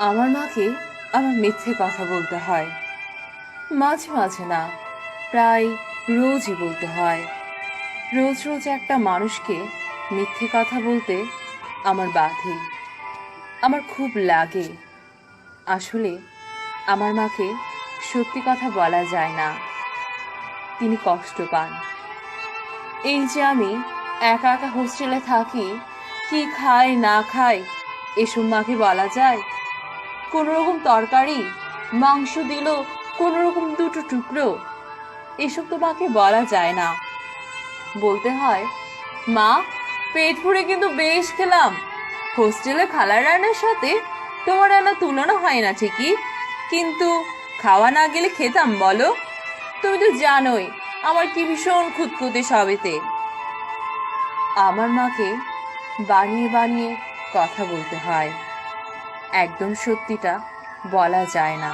আমার মাকে আমার মিথ্যে কথা বলতে হয়, মাঝে মাঝে না, প্রায় রোজই বলতে হয়। রোজ রোজ একটা মানুষকে মিথ্যে কথা বলতে আমার বাধে, আমার খুব লাগে। আসলে আমার মাকে সত্যি কথা বলা যায় না, তিনি কষ্ট পান। এই যে আমি একা একা হোস্টেলে থাকি, কি খাই না খাই এসব মাকে বলা যায়? কোনো রকম তরকারি মাংস দিল, কোনো রকম দুটো টুকরো, এসব তো মাকে বলা যায় না। বলতে হয়, মা পেট ভরে কিন্তু বেশ খেলাম, হোস্টেলে খালার রান্নার সাথে তোমার রান্না তুলনা হয় না ঠিকই, কিন্তু খাওয়া না গেলে খেতাম বলো? তুমি তো জানোই আমার কি ভীষণ খুঁতখুঁতে সবেতে। আমার মাকে বানিয়ে বানিয়ে কথা বলতে হয়, একদম সত্যিটা বলা যায় না।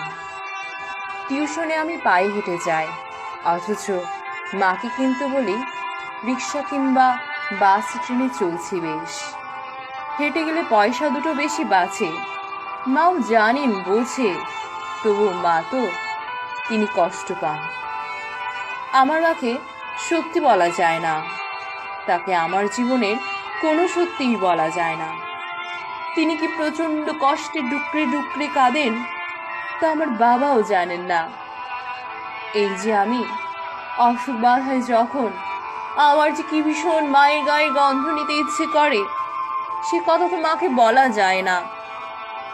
টিউশনে আমি পায়ে হেঁটে যাই, অথচ মাকে কিন্তু বলি রিক্সা কিংবা বাস ট্রেনে চলছি বেশ, হেঁটে গেলে পয়সা দুটো বেশি বাঁচে। মাও জানেন, বোঝে, তবু মা তো, তিনি কষ্ট পান। আমার মাকে সত্যি বলা যায় না, তাকে আমার জীবনের কোনো সত্যিই বলা যায় না। তিনি কি প্রচন্ড কষ্টে ডুকরে ডুকরে কাঁদেন তা আমার বাবাও জানেন না। এই যে আমি অসুখ বাধায় যখন আমার যে কি ভীষণ মায়ের গায়ে গন্ধ নিতে ইচ্ছে করে, সে কথা তো মাকে বলা যায় না,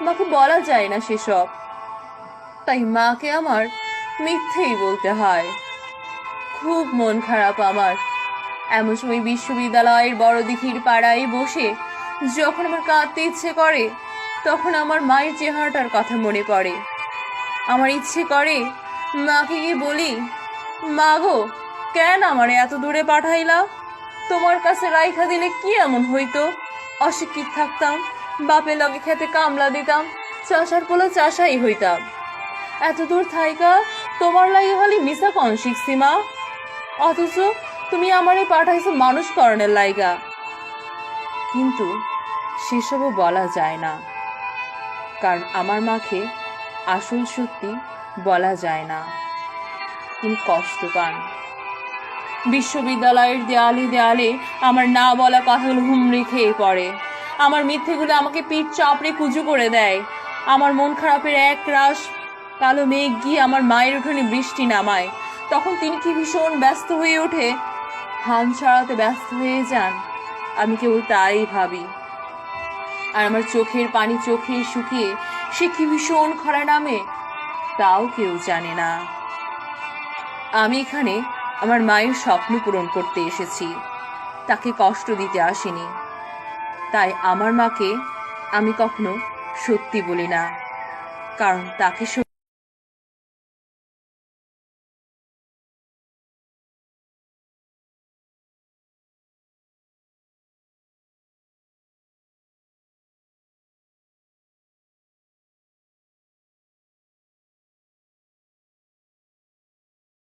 মাকে বলা যায় না সেসব। তাই মাকে আমার মিথ্যেই বলতে হয়। খুব মন খারাপ আমার। এমন সময় বিশ্ববিদ্যালয়ের বড় দিঘির পাড়ায় বসে যখন আমার কাঁদতে ইচ্ছে করে, তখন আমার মায়ের চেহারাটার কথা মনে পড়ে। আমার ইচ্ছে করে মাকে গিয়ে বলি, মা গো, কেন আমারে এত দূরে পাঠাইলা? তোমার কাছে রাইখা দিলে কি এমন হইতো? অশিক্ষিত থাকতাম, বাপের লগে খেতে কামলা দিতাম, চাষার পোলা চাষাই হইতাম। এত দূর থাইকা তোমার লাগে খালি মিশা কন শিখছি মা, অথচ তুমি আমারে পাঠাইছো মানুষ করণের লাইগা। কিন্তু সেসবও বলা যায় না, কারণ আমার মাকে আসল সত্যি বলা যায় না, তিনি কষ্ট পান। বিশ্ববিদ্যালয়ের দেয়ালে দেয়ালে আমার না বলা কথাগুলো হুমড়ি খেয়ে পড়ে, আমার মিথ্যেগুলো আমাকে পিঠ চাপড়ে কুজু করে দেয়। আমার মন খারাপের এক রাশ কালো মেঘ গিয়ে আমার মায়ের উঠোনে বৃষ্টি নামায়, তখন তিনি কি ভীষণ ব্যস্ত হয়ে ওঠে, হান ছাড়াতে ব্যস্ত হয়ে যান। আমি কেবল তাই ভাবি, আর আমার চোখের পানি চোখে শুকিয়ে সে কি ভীষণ খরা নামে, তাও কেউ জানে না। আমি এখানে আমার মায়ের স্বপ্ন পূরণ করতে এসেছি, তাকে কষ্ট দিতে আসিনি। তাই আমার মাকে আমি কখনো সত্যি বলি না, কারণ তাকে